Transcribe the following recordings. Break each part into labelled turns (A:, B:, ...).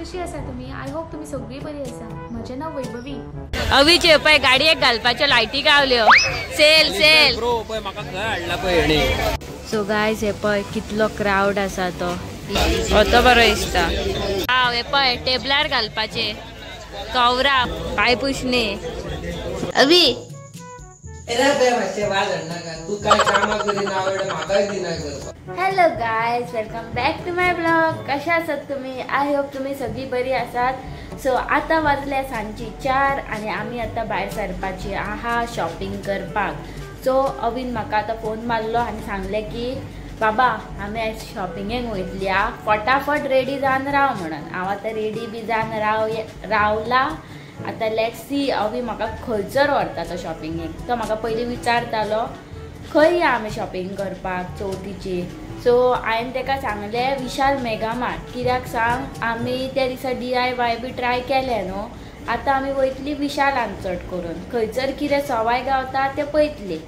A: कशी आसा तुम्ही? आय होप तुम्ही सगळी बरी आसा. म्हजें नाव वैभवी.
B: अवीचे पळय गाडयेक घालपाच्यो लायटी गावल्यो. सेल सेल
C: ब्रो पळय म्हाका खंय हाडला पळय हेणे.
B: सो गायज हे पळय कितलो क्राउड आसा तो. तो बरो दिसता. हांव हे पळय टेबलार घालपाचे कवरा पाय पुसणे. अवी
A: hello guys, welcome back to my blog. कशा आसात तुम्ही? आय होप तुम्ही सगळी बरी आसात. सो आता वाजल्या सांजची 4 आणि आम्ही आता भायर सरपाची आहा शॉपिंग करपाक. सो अवीन म्हाका आता फोन मारलो आणि सांगले की बाबा आम्ही आज शॉपिंगेक वयतली आ, फटाफट रेडी जावन राव म्हणून. हांव आतां रेडी बी जावन रावला. आता लेट्स सी अवी म्हाका खंयसर व्हरता तो शॉपिंगेक. तो म्हाका पयलीं विचारतालो खंय या आमी शॉपिंग करपाक चवथीची. सो हांवें ताका सांगलें विशाल मेगा मार्ट. कित्याक सांग, आमी त्या दिसा DIY बी ट्राय केलें न्हू. आतां आमी वयतली विशालान चड करून. खंयसर कितें सवाय गावता तें पळयतली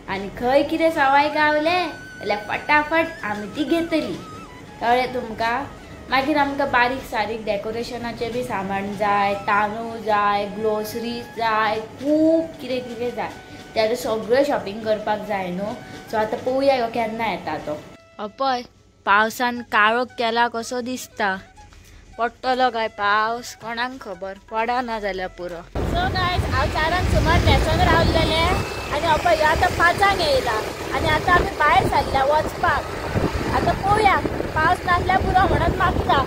A: आनी खंय कितें सवाय गावलें जाल्यार फटाफट आमी ती घेतली. कळ्ळें तुमकां? मागीर आमकां बारीक सारीक डेकोरेशनाचें बी सामान जाय, तांदूळ जाय, ग्लोसरीज जाय, खूब कितें कितें जाय. त्याचें सगळें शॉपिंग करपाक जाय न्हू. सो आतां पळोवया ह्यो केन्ना येता तो. पळय पावसान काळोख केला कसो दिसता. पडटलो काय पावस कोणाक खबर. पडना जाल्यार पुरो. सो गायज हांव 4 सुमार न्हेसून रावलेलें आनी पळय आतां 5 येयला आनी आतां आमी भायर सरल्या वचपाक. आतां पळोवया पावस नासल्यार पुरो म्हणून मागता.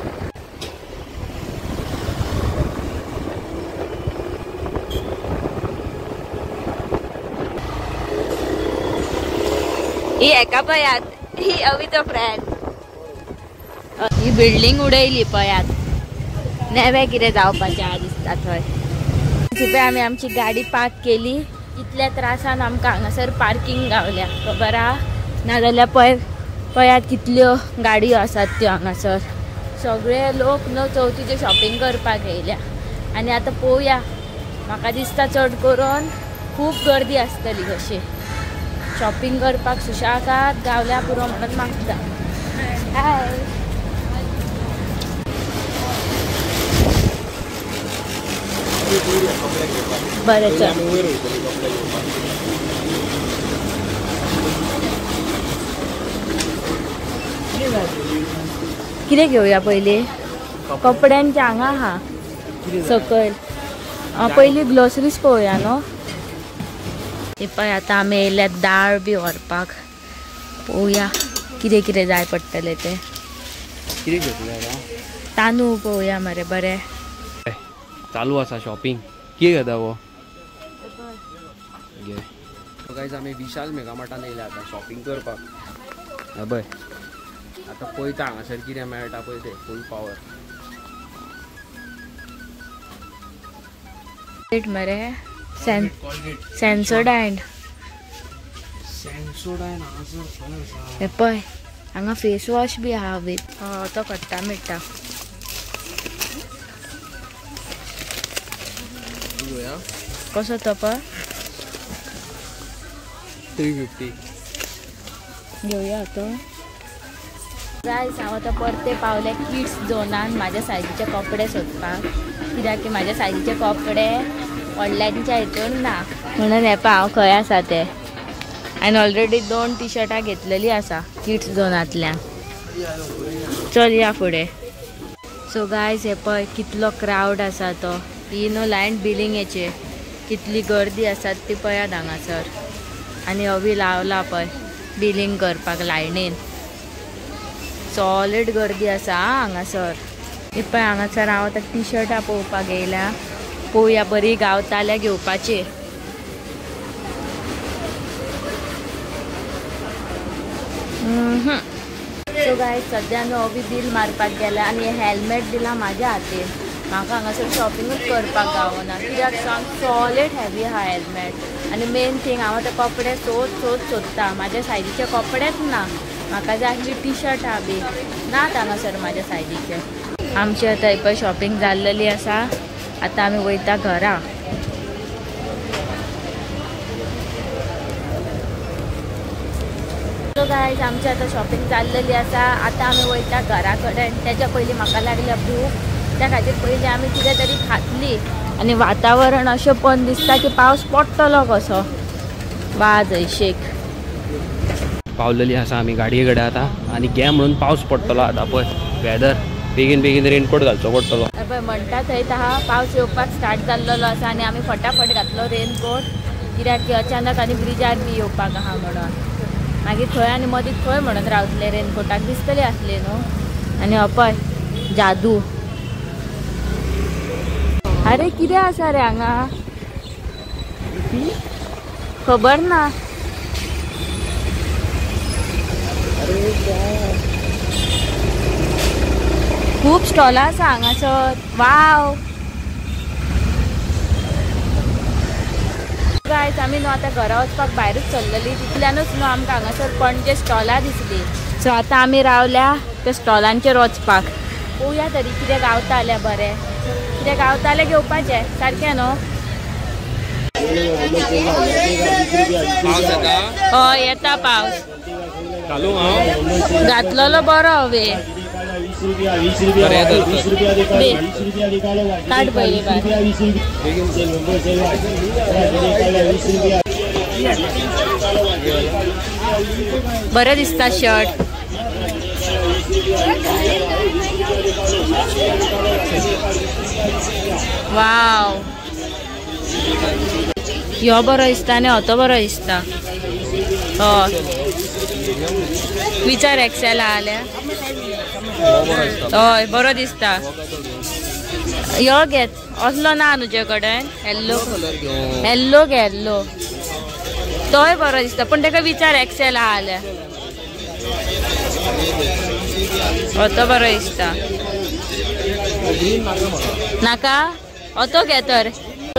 A: ही एका पळयात ही अवी तो फ्रेंड. ही बिल्डिंग उडयली पळयात. नेवे कितें जावपाचें दिसता थंय. पळय आमी आमची गाडी पार्क केली. इतल्या त्रासान आमकां हांगासर पार्किंग गावल्या खबर आहा. नाजाल्यार पळयात कितल्यो गाडयो आसात त्यो हांगासर. सगळे लोक न्हू चवथीचे शॉपिंग करपाक येयल्या आनी आतां पळोवया. म्हाका दिसता चड करून खूब गर्दी आसतली कशी. शॉपिंग करपाक सुशागाद गावल्या पुरो म्हणून मागता. हाय बरें चल. कितें घेवया पयलीं? कपड्यांचे हांगा आहा सकयल. पयलीं ग्लोसरीज पळोवया न्हू. हे पळय आतां आमी येयल्यात दाळ बी व्हरपाक. पळोवया कितें कितें जाय पडटलें तें.
C: कितें घेतलें?
A: तांदूळ पळोवया मरे बरें.
C: चालू आसा शॉपिंग. कितें घेता गो? घे. गायज आमी विशाल मेगा मार्टान येयल्या आतां शॉपिंग करपाक. पळय आतां पळयता हांगासर कितें मेळटा पळय तें फूल पावर.
A: मरे सेन्सोडायन. हे पळय हांगा फेस वॉश बी आहा विथ तो खट्टा मिठा. कसो तो पळय
C: 350
A: घेवया तो. गायज हांव आतां परते पावले किड्स झोनान म्हाज्या सायजीचे कपडे सोदपाक. कित्याक की म्हाज्या सायजीचे कपडे व्हडल्यांच्या हितून ना म्हणून हे पळय हांव खंय आसा ते. हांवें ऑलरेडी 2 टी-शर्टां घेतलेली आसा किड्स झोनांतल्यान. चल या फुडें. सो गायज हे पळय कितलो क्राउड आसा तो. ही न्हू लायन बिलिंगेचे कितली गर्दी आसात ती पळयात हांगासर. आनी अवी लावला पळय बिलिंग करपाक लायनीन. सॉलिड गर्दी आसा हांगासर. हे पळय हांगासर हांव आतां टी-शर्टां पळोवपाक येयल्या. पळोवया बरी गावता जाल्यार घेवपाची. सो गायज सद्या न्हू अवी बील मारपाक गेल्या आनी हेल्मेट दिला म्हाज्या हातीन. म्हाका हांगासर शॉपिंगूच करपाक गावना. कित्याक सांग सॉलिड हेवी आहा हेल्मेट. आनी मेन थींग हांव आतां कपडे सोदता. म्हाज्या सायजीचे कपडेच ना. म्हाका जाय आसली टी-शर्टां बी नात हांगासर म्हाज्या सायजीचे. आमची आतां हे पळय शॉपिंग जाल्लेली आसा. आतां आमी वयता घरा. सो गायज आमची आतां शॉपिंग जाल्लेली आसा. आतां आमी वयता घरा कडेन. तेच्या पयलीं म्हाका लागल्या भूक. त्या खातीर पयलीं आमी कितें तरी खातली आनी वातावरण अशें पण दिसता की पावस पडटलो कसो वाज हयशेक
C: पावलेली आसा आमी गाडये कडेन आतां आनी घे म्हणून पावस पडटलो आतां पळय वेदर बेगीन बेगीन रेनकोट घालचो पडटलो
A: पळय म्हणटा थंय आहा पावस येवपाक स्टार्ट जाल्लो आसा आनी आमी फटाफट घातलो रेनकोट कित्याक की अचानक आनी ब्रिजार बी येवपाक आहा म्हणून मागीर थंय आनी मदीं खंय म्हणून रावतले रेनकोटाक दिसतले आसले न्हू आनी पळय जादू अरे कितें आसा रे हांगा खबर ना खूब स्टॉलां आसा हांगासर वाव गायज आमी न्हू आतां घरा वचपाक भायरूच चल्लेली तितल्यानूच न्हू आमकां हांगासर पणजे स्टॉलां दिसली सो आतां आमी रावल्या त्या स्टॉलांचेर वचपाक पळोवया तरी कितें गावता जाल्यार बरें कितें गावता जाल्यार घेवपाचें सारकें न्हू हय येता पावस घातलेलो बरो हांवें काड पयली बरें दिसता शर्ट वाव ह्यो बरो दिसता आनी हो तो बरो दिसता हय विचार एक्सेल जाल्यार हय बरो दिसता ह्यो घेत असलो ना तुजे कडेन येल्लो येल्लो घे येल्लो तोय बरो दिसता पण ताका विचार एक्सेल आहा जाल्यार हो तो बरो दिसता नाका हो तो घे तर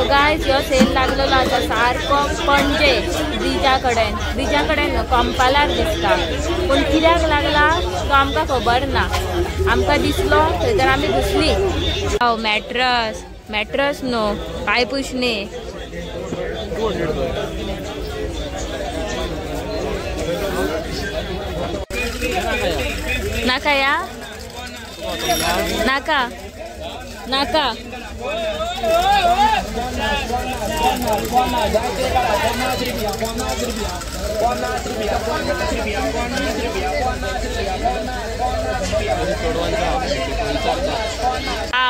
A: गायज ह्यो सेल लागलेलो आसा सारको पणजे ब्रिजा कडेन कंपालार दिसता पूण कित्याक लागला तो आमकां खबर ना आमकां दिसलो थंयसर आमी घुसली मॅट्रस न्हू पांय पुशणे नाका या नाका नाका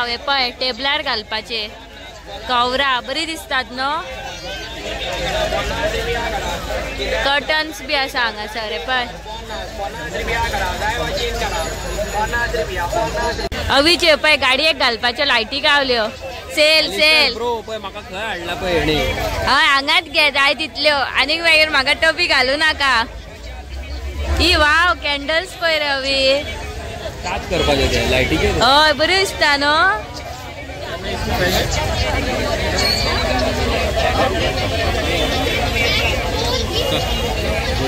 A: हे पळय टेबलार घालपाचे कवरां बरी दिसतात न्हू कर्टन्स बी आसा हांगासर हे पळय अवीचे पळय गाडयेक घालपाच्यो लायटी गावल्यो सेल सेल हय हांगाच घे जाय तितल्यो आनीक मागीर म्हाका टोपी घालूं नाका ही वाव कॅन्डल्स पळय रे अवी हय बऱ्यो दिसता न्हू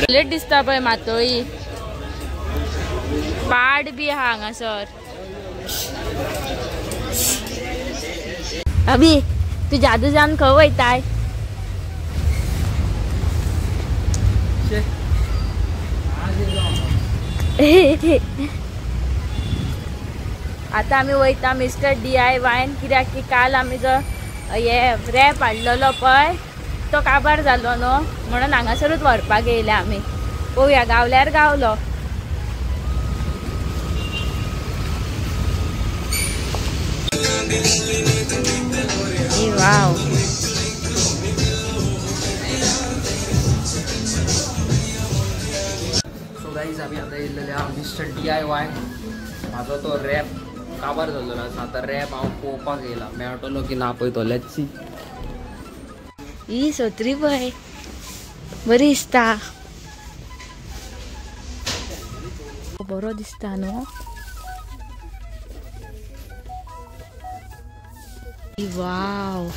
A: लेट दिसता पळय मातोळी पाड बी आहा हांगासर अभी तू जादू जावन खंय वयताय आता आमी वयता मिस्टर DIY कित्याक की काल आमी जो हे रॅप हाडलेलो पळय तो काबार जालो न्हू म्हणून हांगासरूच व्हरपाक येयले आमी पळोवया गावल्यार गावलो वाव
C: सो गाईज आमी आतां येयल्लेले आहा मिस्टर DIY म्हाजो तो रॅप काबार जाल्लो आसा आतां रॅप हांव पळोवपाक येयला मेळटलो की ना पळय तो लेट्स सी
A: ही सोत्री पळय बरी दिसता बरो दिसता न्हू वाव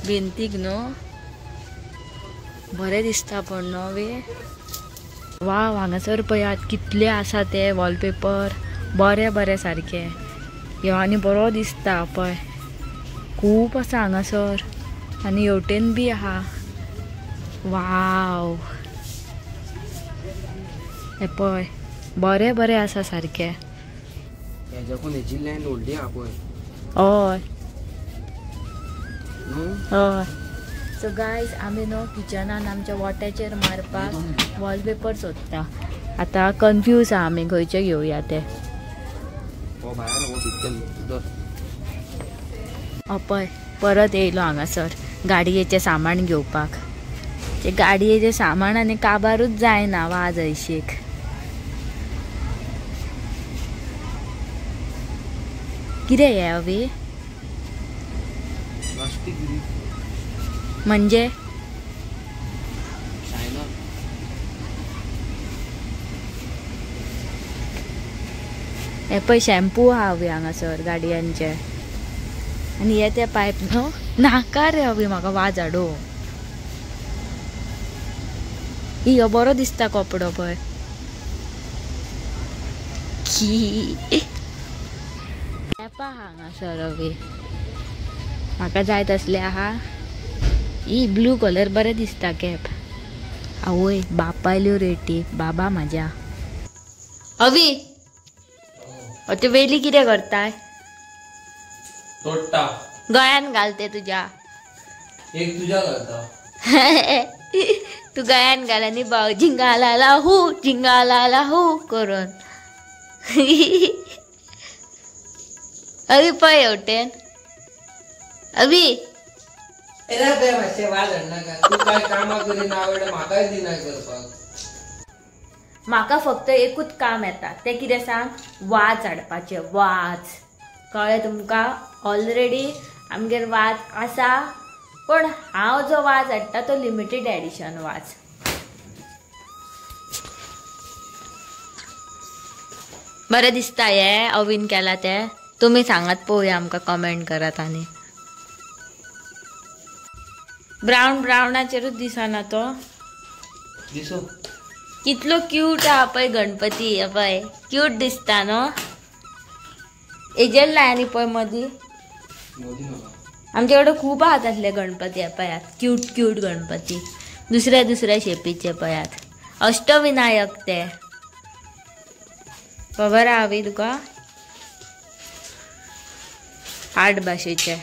A: भिंतीक न्हू बरें दिसता पण न्हू वे वाव हांगासर पळयात कितले आसा ते वॉलपेपर बरें बरें सारकें ह्यो आनी बरो दिसता पळय खूब आसा हांगासर आनी हेवटेन बी आहा वाव हे पळय बरें बरें आसा सारकें
C: हेज्याकून हेजी लँड व्हडली हा पळय.
B: हय
C: न्हू?
B: हय. सो गायज आमी न्हू किचनान आमच्या वॉट्याचेर मारपाक वॉलपेपर सोदता. आतां कन्फ्यूज आहा आमी खंयचे घेवया ते.
C: हो भायर हो भितर
B: पळय परत येयलो हांगासर गाडयेचें सामान घेवपाक. ते गाडयेचें सामान आनी काबारूच जायना वाज हयशेक. कितें हे अवी
C: प्लास्टीक
B: म्हणजे
C: चायना.
B: हे पळय शॅम्पू आहा हवी हांगासर गाडयांचे. आनी हे ते पायप न्हू नाका रे हवी म्हाका वाज हाडू. हो बरो दिसता कपडो पळय. कॅपां हांगासर हवी म्हाका जाय तसले आहा. ही ब्लू कलर बरें दिसता कॅप. आवय बापायल्यो रेटी बाबा म्हाज्या. हवी ते वेली कितें करताय?
C: तोडटा.
B: गळ्यान घालते तुझ्या.
C: एक तुझ्या घालता.
B: तू गळ्यान घाल आनी भाऊ झिंगाला हू करून. अवी पळय हेवटेन. अवी
C: मातशें वाज हाडनाका. तू काय कामां करिना आवडटा म्हाकाय दिना करपाक.
A: म्हाका फक्त एकूच काम येता ते कितें सांग, वाज हाडपाचे. वाज कळ्ळें तुमकां? ऑलरेडी आमगेर वाज आसा पण हांव जो वाज हाडटा तो लिमिटेड एडिशन वाज.
B: बरें दिसता हे अवीन केला ते. तुमी सांगात पळोवया आमकां कमेंट करात. आनी ब्रावनाचेरूच दिसना तो.
C: दिसो
B: कितलो क्यूट आहा पळय गणपती. पळय क्यूट दिसता न्हू. हेजेर लाय आनी पळय मदीं आमचे कडेन खूब आहात असले गणपती. पळयात क्यूट क्यूट गणपती दुसऱ्या दुसऱ्या शेपीचे. पळयात अष्टविनायक ते खबर आहा हवी तुका? 8 भाशेचे.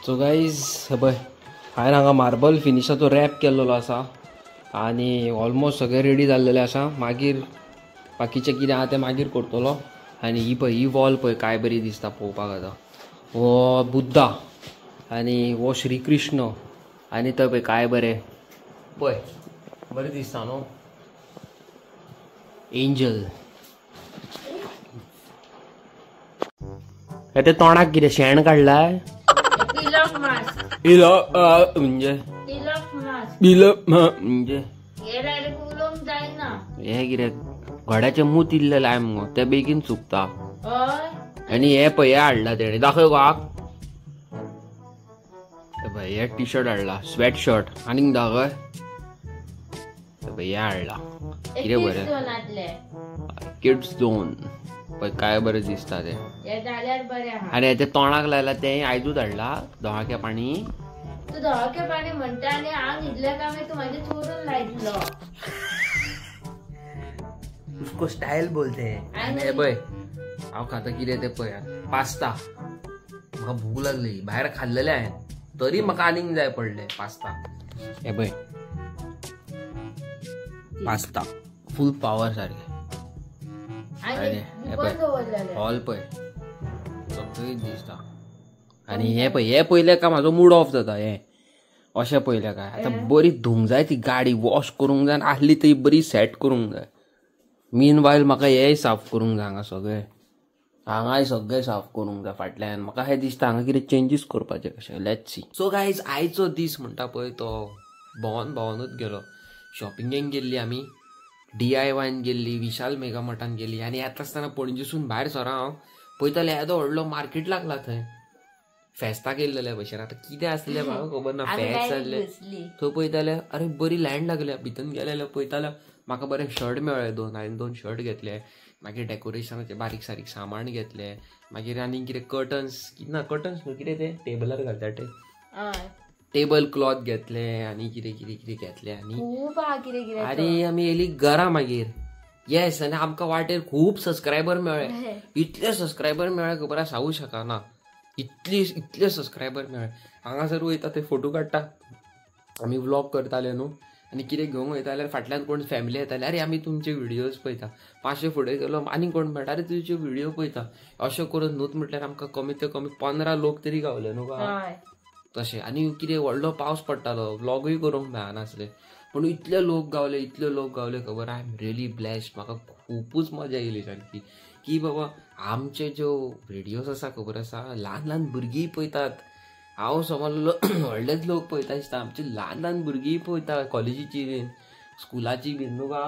C: सो गाईज पळय हांवें हांगा मार्बल फिनिशाचो रॅप केल्लो आसा आनी ऑलमोस्ट सगळें रेडी जाल्लेलें आसा. मागीर बाकीचें कितें आहा तें मागीर करतलो. आनी ही पळय ही वॉल पळय काय बरी दिसता पळोवपाक. आतां हो बुद्धा आनी हो श्री कृष्ण आनी थंय पळय काय बरें पळय बरें दिसता न्हू. एंजल ते तोंडाक कितें शेण काडलाय? म्हणजे म्हणजे हे कितें घोड्याचें मूत इल्लें लाय मुगो ते बेगीन सुकता. आनी हे पळय हे हाडला तेणे. दाखय गो आक. पळय हे टी शर्ट हाडला स्वेट शर्ट. आनीक दाखय. पळय हे हाडला कितें बरें किड्स झोन. पळय काय बरें दिसता ते. आनी ते तोंडाक लायला ते आयजूच हाडला दोळाक्या पाणी.
A: तू दोळाक्या पाणी म्हणटा आनी आंग इतल्या कामे तू म्हाजे चोरून लायतलो.
C: उसको स्टाईल बोलते. आनी पळय हांव खाता कितें ते पळय पास्ता. म्हाका भूक लागली भायर खाल्लेले हांवें तरी म्हाका आनीक जाय पडले पास्ता. हे पळय पास्ता फूल पावर सारखे. हॉल पळय सगळीच दिसता. आनी हे पळय हे पयले का म्हाजो मूड ऑफ जाता. हे अशें पयले काय आतां बरी धुवंक जाय ती गाडी. वॉश करूंक जाय आसली ती बरी सेट करूंक जाय. मीन वायल म्हाका हेय साफ करूंक जाय. हांगा सगळें हांगाय सगळें साफ करूंक जाय फाटल्यान. म्हाका हें दिसता हांगा कितें चेंजीस करपाचे कशें. Let's see. सो गायज आयचो दीस म्हणटा पळय तो भोंवूनच गेलो. शॉपिंगेक गेल्ली आमी. DIYन गेल्ली. विशाल मेगा मार्टान गेली. आनी येता आसतना पणजेसून भायर सरा हांव पळयतालें येदो व्हडलो मार्केट लागला थंय. फेस्ताक येयल्लेल्या भशेन. आतां कितें आसलें म्हाका खबर ना. फेस्त जाल्लें थंय पळयतालें अरे बरी लँड लागल्या. भितन गेलेले पळयतालें म्हाका बरें शर्ट मेळ्ळे 2. हांवें 2 शर्ट घेतले. मागीर डेकोरेशनाचे बारीक सारीक सामान घेतले, मागीर आनी कितें कर्टन्स न्हू कितें ते टेबलार घालता ते टेबल क्लॉथ घेतले आनी कितें कितें कितें घेतले आनी
A: खूब आहा कितें कितें.
C: आनी आमी येयली घरा मागीर. येस, आनी आमकां वाटेर खूब सबस्क्रायबर मेळ्ळे. इतले सबस्क्रायबर मेळ्ळे खबर आसा सांगूं शकना. इतले सबस्क्रायबर मेळ्ळे. हांगासर वयता ते फोटो काडटा, आमी व्लॉग करताले न्हू, आनी कितें घेवंक वयता जाल्यार फाटल्यान कोण फॅमिली येताले, अरे आमी तुमचे व्हिडियोज पळयता. 500 फुडें गेलो आनी कोण मेळटा, अरे तुजे व्हिडियो पळयता. अशें करून न्हूत म्हटल्यार आमकां कमीत कमी 15 लोक तरी गावले न्हू तशें. आनी कितें व्हडलो पावस पडटालो, व्लॉगूय करूंक मेळनासलें, पूण इतले लोक गावले खबर. I am really blessed. म्हाका खुपूच मजा येयली सारकी की बाबा आमचे ज्यो व्हिडियोज आसा खबर आसा ल्हान ल्हान भुरगीं पळयतात. हांव समजलो व्हडलेच लोक पळयता दिसता, आमचे ल्हान ल्हान भुरगीं पळयता, कॉलेजीची बीन स्कुलाची बीन न्हू गा.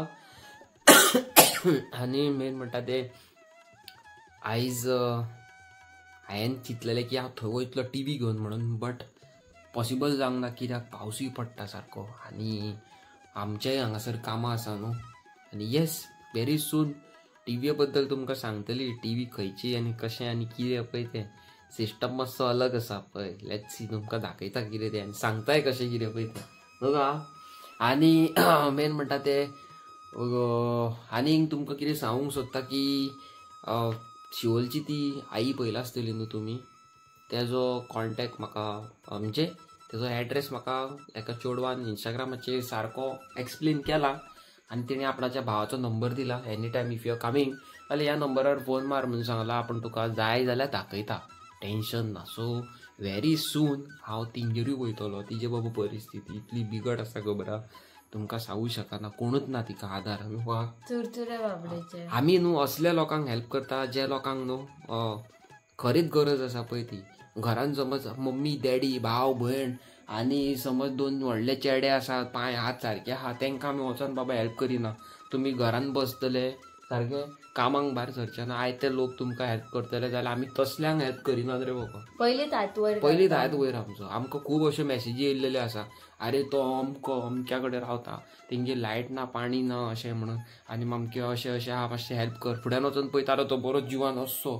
C: आनी मेन म्हणटा ते आयज हांवें चिंतलेलें की हांव थंय वयतलो टीव्ही घेवन म्हणून, बट पॉसिबल जावंक ना कित्याक पावसूय पडटा सारको आनी आमचेय हांगासर कामां आसा न्हू. आनी येस, व्हेरी सून टीव्ही बद्दल तुमकां सांगतली. टीव्ही खंयची आनी कशें आनी कितें पळय तें सिस्टम मातसो अलग आसा पळय. लेट्स सी, तुमकां दाखयता कितें तें आनी सांगताय कशें कितें पळय तें न्हू गा. आनी मेन म्हणटा ते आनीक तुमकां कितें सांगूंक सोदता की शिवोलची ती आई पळयला आसतली न्हू तुमी, तेजो कॉन्टेक्ट म्हाका म्हणजे तेजो एड्रेस म्हाका एका चेडवान इंस्टाग्रामाचेर सारको एक्सप्लेन केला आनी तेणें आपणाच्या भावाचो नंबर दिला. Any time if you are coming जाल्यार ह्या नंबरार फोन मार म्हणून सांगला. आपूण तुका जाय जाल्यार दाखयता, टेन्शन ना. सो व्हेरी सून हांव तिंगेरूय वयतलो. तिजे बाबा परिस्थिती इतली बिगट आसा खबर आहा, तुमकां सांगूं शकना, कोणूच ना तिका आदार न्हू. आमी न्हू असल्या लोकांक हेल्प करता जे लोकांक न्हू खरीच गरज आसा पळय ती. घरान समज मम्मी डॅडी भाव भयण आनी समज 2 व्हडले चेडे आसात, पांय हात सारके आहा, तांकां आमी वचोन बाबा हेल्प करिना. तुमी घरान बसतले सारके, कामांक भायर सरचे ना, आयते लोक तुमकां हेल्प करतले जाल्यार आमी तसल्यांक हेल्प करिनात रे बाबा. पयलींच हात वयर आमचो. आमकां खूब अश्यो मॅसेजी येयल्लेल्यो आसा, अरे तो अमको अमक्या कडेन रावता, तेंगे लायट ना पाणी ना अशें म्हणून, आनी अमके अशें अशें आहा, मातशें हेल्प कर. फुड्यान वचून पळयतालो तो बरो जिवान असो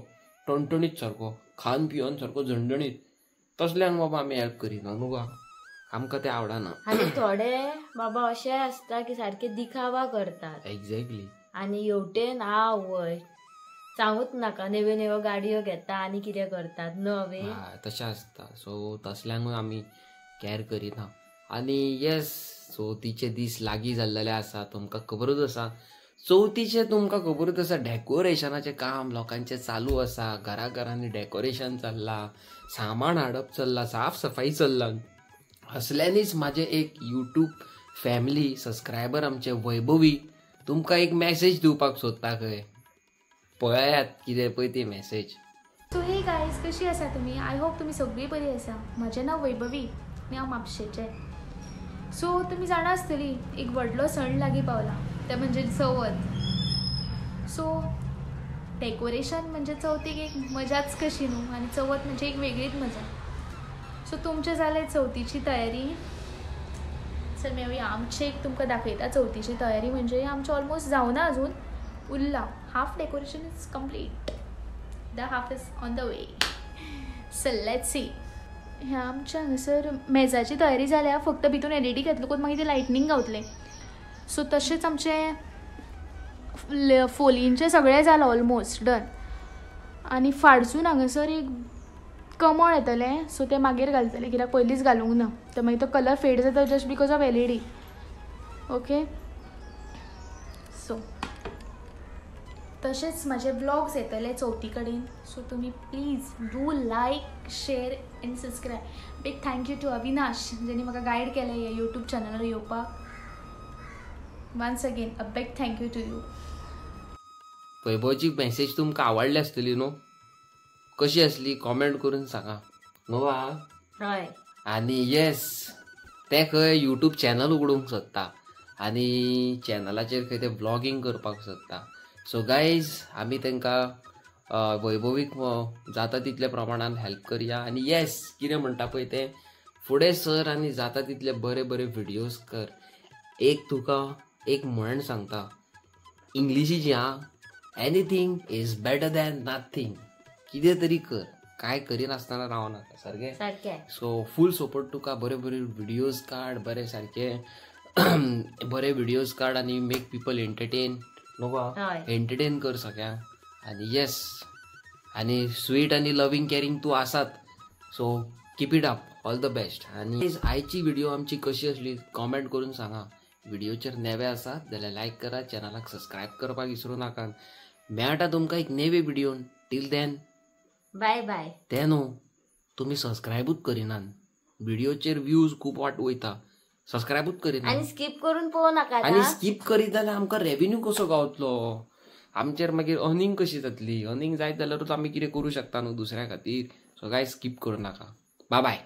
C: टणटणीत सारको, खान पिवन सारको झणझणीत, तसल्यांक बाबा आमी हेल्प करिना न्हू गा. आमकां तें आवडना.
A: आनी थोडे बाबा अशें आसता की सारके दिखावा करतात.
C: एक्झॅक्टली.
A: आनी हेवटेन आवय सांगूच नाका, नेव्यो नेव्यो गाडयो घेता आनी कितें करतात नवे,
C: तशें आसता. सो तसल्यांक आमी कॅर करिना. आनी येस, चवथीचे दीस लागीं जाल्लेले आसा, तुमकां खबरूच आसा. चवथीचे तुमकां खबरूच आसा डेकोरेशनाचें काम लोकांचें चालू आसा. घराघरांनी डेकोरेशन चल्लां, सामान हाडप चल्लां, साफ सफाई चल्लां. असल्यांनीच म्हाजे एक यूट्यूब फॅमिली सबस्क्रायबर आमचे वैभवी तुमकां एक मॅसेज दिवपाक सोदता. खंय पळयात कितें पळय ती मॅसेज.
D: सो हे गायज, कशी आसा तुमी? आय होप तुमी सगळीं बरी आसा. म्हजें नांव वैभवी आनी हांव म्हापशेचें. सो तुमी जाणा आसतली एक व्हडलो सण लागीं पावला, तें म्हणजे चवथ. सो डेकोरेशन म्हणजे चवथीक एक मजाच कशी न्हू, आनी चवथ म्हणजे एक वेगळीच मजा. सो तुमचे जाले चवथीची तयारी. सर मेळुया आमचे एक तुमकां दाखयता चवथीची तयारी. म्हणजे आमचें ऑलमोस्ट जावना अजून, उरला. Half decoration is complete, the half is on the way. So let's see. ह्या आमच्या हांगासर मेजाची तयारी जाल्या, फक्त भितून एलईडी घातलो मागीर ते लायटनींग गावतलें. सो तशेंच आमचें फोलींचें सगळें जालां ऑलमोस्ट डन. आनी फाडसून हांगासर एक कमळ येतलें, सो तें मागीर घालतलें कित्याक पयलींच घालूंक ना, तर मागीर तो कलर फेड जाता just because of LED. Okay. So तशेंच म्हाजे व्लॉग्स येतले चवथी कडेन. सो तुमी please do like, share and subscribe. Big thank you to Avinash जेणी म्हाका गायड केलें ह्या यूट्यूब चॅनलार येवपाक. Once again a big thank you to you.
C: वैभवची मॅसेज तुमकां आवडली आसतली न्हू? कशी आसली कॉमेंट करून सांगा न्हू.
A: हय.
C: आनी येस, ते खंय यूट्यूब चॅनल उगडूंक सोदता आनी चॅनलाचेर खंय ते व्लॉगिंग करपाक सोदता. सो गायज, आमी तांकां वैभवीक जाता तितल्या प्रमाणान हेल्प करया. आनी येस, कितें म्हणटा पळय तें फुडें सर आनी जाता तितले बरे बरे व्हिडियोज कर. एक तुका एक म्हण सांगता इंग्लिशीची, anything is better than nothing. कितें तरी कर, काय करिनासतना रावनाका सारखे.
A: सारखे.
C: सो फुल सपोर्ट तुका. बरे बरे व्हिडिओज काड, बरे सारखे बरे व्हिडिओज काड आणि मेक पीपल एंटरटेन. नको एंटरटेन कर सगळ्यांक. आणि येस, आणि स्वीट आणि लव्हिंग केअरिंग तू आसात. So keep it up. All the best. आणि आयची व्हिडिओ आमची कशी असली कॉमेंट करून सांगा. व्हिडिओचेर नवे आसात जाल्यार लायक करा, चॅनलाक सबस्क्राईब करपाक विसरू नाका. मेळटा तुमकां एक नवे व्हिडिओन. Till then
A: bye bye.
C: ते न्हू, तुमी सबस्क्रायबूच करिनात. व्हिडिओचेर व्ह्यूज खूप वाट वयता, सबस्क्रायबूच करिना.
A: आणि स्किप करून पळोव नाका.
C: आणि स्किप करीत जाल्यार आमकां रेव्हेन्यू कसो गावतलो? आमचेर मागीर अर्निंग कशी जातली? अर्निंग जायत जाल्यारूच आमी कितें करूं शकता न्हू दुसऱ्या खातीर. सो गायज स्किप करूं नाका. Bye bye.